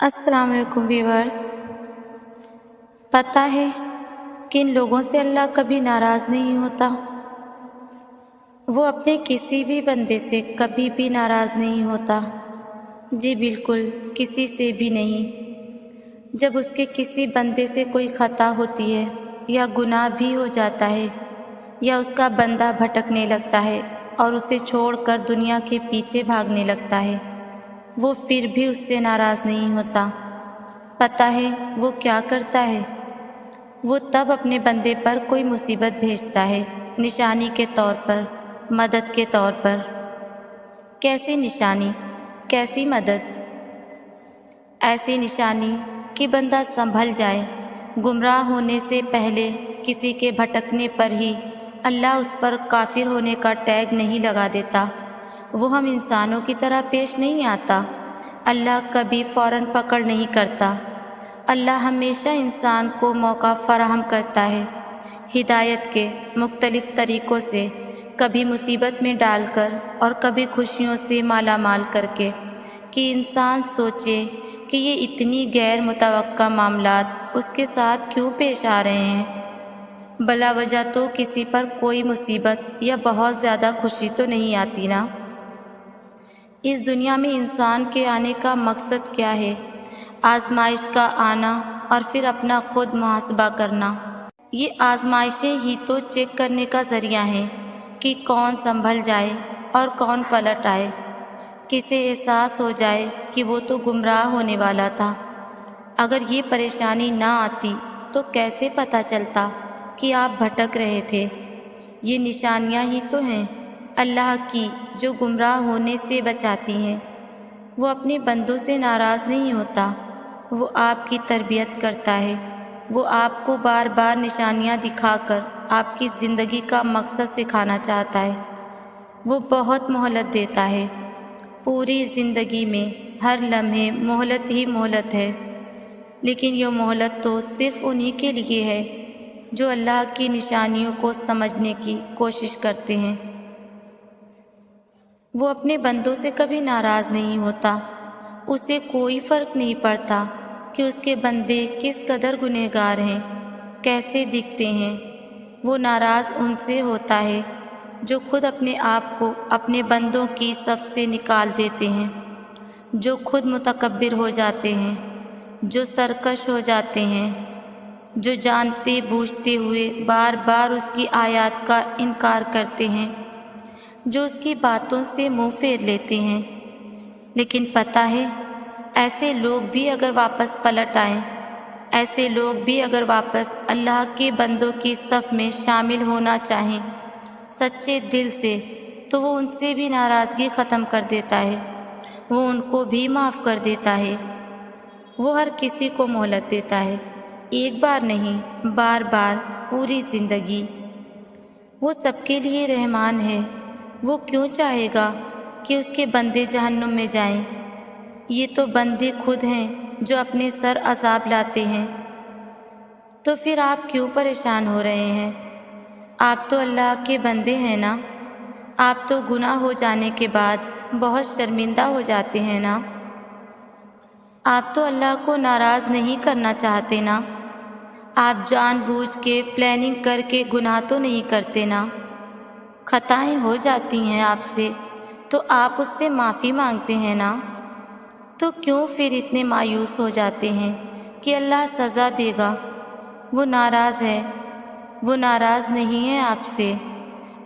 السلام علیکم ویورز۔ پتہ ہے کن لوگوں سے اللہ کبھی ناراض نہیں ہوتا؟ وہ اپنے کسی بھی بندے سے کبھی بھی ناراض نہیں ہوتا۔ جی بالکل، کسی سے بھی نہیں۔ جب اس کے کسی بندے سے کوئی خطا ہوتی ہے یا گناہ بھی ہو جاتا ہے یا اس کا بندہ بھٹکنے لگتا ہے اور اسے چھوڑ کر دنیا کے پیچھے بھاگنے لگتا ہے، وہ پھر بھی اس سے ناراض نہیں ہوتا۔ پتہ ہے وہ کیا کرتا ہے؟ وہ تب اپنے بندے پر کوئی مصیبت بھیجتا ہے، نشانی کے طور پر، مدد کے طور پر۔ کیسی نشانی، کیسی مدد؟ ایسی نشانی کہ بندہ سنبھل جائے۔ گمراہ ہونے سے پہلے کسی کے بھٹکنے پر ہی اللہ اس پر کافر ہونے کا ٹیگ نہیں لگا دیتا۔ وہ ہم انسانوں کی طرح پیش نہیں آتا۔ اللہ کبھی فوراً پکڑ نہیں کرتا۔ اللہ ہمیشہ انسان کو موقع فراہم کرتا ہے، ہدایت کے مختلف طریقوں سے، کبھی مصیبت میں ڈال کر اور کبھی خوشیوں سے مالا مال کر کے، کہ انسان سوچے کہ یہ اتنی غیر متوقع معاملات اس کے ساتھ کیوں پیش آ رہے ہیں۔ بلا وجہ تو کسی پر کوئی مصیبت یا بہت زیادہ خوشی تو نہیں آتی نا۔ اس دنیا میں انسان کے آنے کا مقصد کیا ہے؟ آزمائش کا آنا اور پھر اپنا خود محاسبہ کرنا۔ یہ آزمائشیں ہی تو چیک کرنے کا ذریعہ ہیں کہ کون سنبھل جائے اور کون پلٹ آئے، کسے احساس ہو جائے کہ وہ تو گمراہ ہونے والا تھا۔ اگر یہ پریشانی نہ آتی تو کیسے پتہ چلتا کہ آپ بھٹک رہے تھے؟ یہ نشانیاں ہی تو ہیں اللہ کی جو گمراہ ہونے سے بچاتی ہیں۔ وہ اپنے بندوں سے ناراض نہیں ہوتا، وہ آپ کی تربیت کرتا ہے۔ وہ آپ کو بار بار نشانیاں دکھا کر آپ کی زندگی کا مقصد سکھانا چاہتا ہے۔ وہ بہت مہلت دیتا ہے۔ پوری زندگی میں ہر لمحے مہلت ہی مہلت ہے، لیکن یہ مہلت تو صرف انہی کے لیے ہے جو اللہ کی نشانیوں کو سمجھنے کی کوشش کرتے ہیں۔ وہ اپنے بندوں سے کبھی ناراض نہیں ہوتا۔ اسے کوئی فرق نہیں پڑتا کہ اس کے بندے کس قدر گنہگار ہیں، کیسے دکھتے ہیں۔ وہ ناراض ان سے ہوتا ہے جو خود اپنے آپ کو اپنے بندوں کی صف سے نکال دیتے ہیں، جو خود متکبر ہو جاتے ہیں، جو سرکش ہو جاتے ہیں، جو جانتے بوجھتے ہوئے بار بار اس کی آیات کا انکار کرتے ہیں، جو اس کی باتوں سے منہ پھیر لیتے ہیں۔ لیکن پتہ ہے، ایسے لوگ بھی اگر واپس پلٹ آئیں، ایسے لوگ بھی اگر واپس اللہ کے بندوں کی صف میں شامل ہونا چاہیں سچے دل سے، تو وہ ان سے بھی ناراضگی ختم کر دیتا ہے۔ وہ ان کو بھی معاف کر دیتا ہے۔ وہ ہر کسی کو مہلت دیتا ہے، ایک بار نہیں، بار بار، پوری زندگی۔ وہ سب کے لیے رحمان ہے۔ وہ کیوں چاہے گا کہ اس کے بندے جہنم میں جائیں؟ یہ تو بندے خود ہیں جو اپنے سر عذاب لاتے ہیں۔ تو پھر آپ کیوں پریشان ہو رہے ہیں؟ آپ تو اللہ کے بندے ہیں نا۔ آپ تو گناہ ہو جانے کے بعد بہت شرمندہ ہو جاتے ہیں نا۔ آپ تو اللہ کو ناراض نہیں کرنا چاہتے نا۔ آپ جان بوجھ کے پلاننگ کر کے گناہ تو نہیں کرتے نا۔ خطائیں ہو جاتی ہیں آپ سے تو آپ اس سے معافی مانگتے ہیں نا۔ تو کیوں پھر اتنے مایوس ہو جاتے ہیں کہ اللہ سزا دے گا؟ وہ ناراض ہے، وہ ناراض نہیں ہے آپ سے۔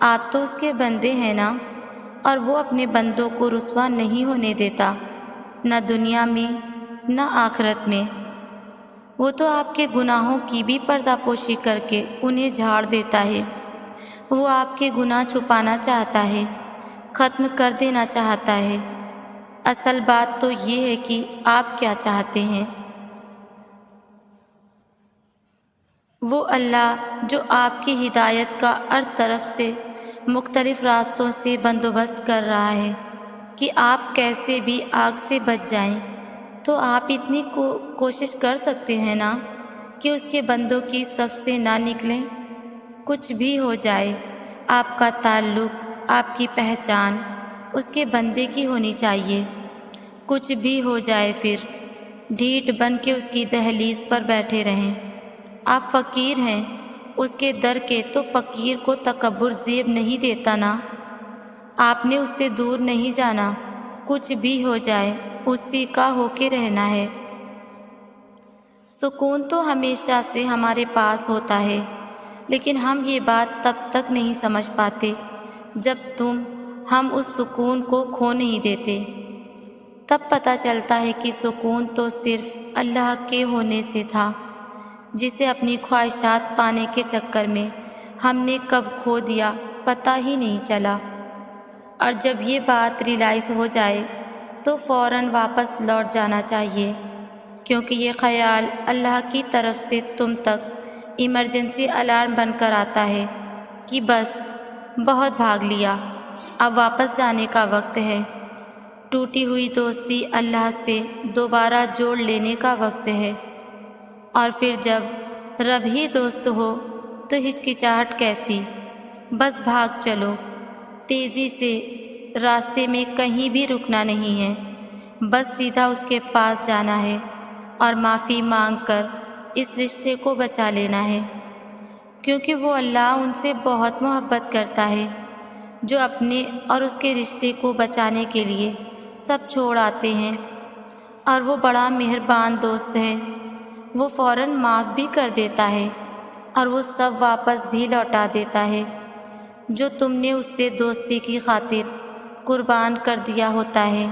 آپ تو اس کے بندے ہیں نا، اور وہ اپنے بندوں کو رسوا نہیں ہونے دیتا، نہ دنیا میں نہ آخرت میں۔ وہ تو آپ کے گناہوں کی بھی پردہ پوشی کر کے انہیں جھاڑ دیتا ہے۔ وہ آپ کے گناہ چھپانا چاہتا ہے، ختم کر دینا چاہتا ہے۔ اصل بات تو یہ ہے کہ آپ کیا چاہتے ہیں۔ وہ اللہ جو آپ کی ہدایت کا ہر طرف سے مختلف راستوں سے بندوبست کر رہا ہے کہ آپ کیسے بھی آگ سے بچ جائیں، تو آپ اتنی کوشش کر سکتے ہیں نا کہ اس کے بندوں کی صف سے نہ نکلیں۔ کچھ بھی ہو جائے، آپ کا تعلق، آپ کی پہچان اس کے بندے کی ہونی چاہیے۔ کچھ بھی ہو جائے پھر ڈھیٹ بن کے اس کی دہلیز پر بیٹھے رہیں۔ آپ فقیر ہیں، اس کے در کے تو فقیر کو تکبر زیب نہیں دیتا نا۔ آپ نے اس سے دور نہیں جانا، کچھ بھی ہو جائے اسی کا ہو کے رہنا ہے۔ سکون تو ہمیشہ سے ہمارے پاس ہوتا ہے، لیکن ہم یہ بات تب تک نہیں سمجھ پاتے جب ہم اس سکون کو کھو نہیں دیتے۔ تب پتہ چلتا ہے کہ سکون تو صرف اللہ کے ہونے سے تھا، جسے اپنی خواہشات پانے کے چکر میں ہم نے کب کھو دیا پتہ ہی نہیں چلا۔ اور جب یہ بات ریلائز ہو جائے تو فوراً واپس لوٹ جانا چاہیے، کیونکہ یہ خیال اللہ کی طرف سے تم تک ایمرجنسی الارم بن کر آتا ہے کہ بس بہت بھاگ لیا، اب واپس جانے کا وقت ہے۔ ٹوٹی ہوئی دوستی اللہ سے دوبارہ جوڑ لینے کا وقت ہے۔ اور پھر جب رب ہی دوست ہو تو ہچکچاہٹ کیسی، بس بھاگ چلو تیزی سے، راستے میں کہیں بھی رکنا نہیں ہے، بس سیدھا اس کے پاس جانا ہے اور معافی مانگ کر اس رشتے کو بچا لینا ہے، کیونکہ وہ اللہ ان سے بہت محبت کرتا ہے جو اپنے اور اس کے رشتے کو بچانے کے لیے سب چھوڑ آتے ہیں۔ اور وہ بڑا مہربان دوست ہے، وہ فوراً معاف بھی کر دیتا ہے اور وہ سب واپس بھی لوٹا دیتا ہے جو تم نے اس سے دوستی کی خاطر قربان کر دیا ہوتا ہے۔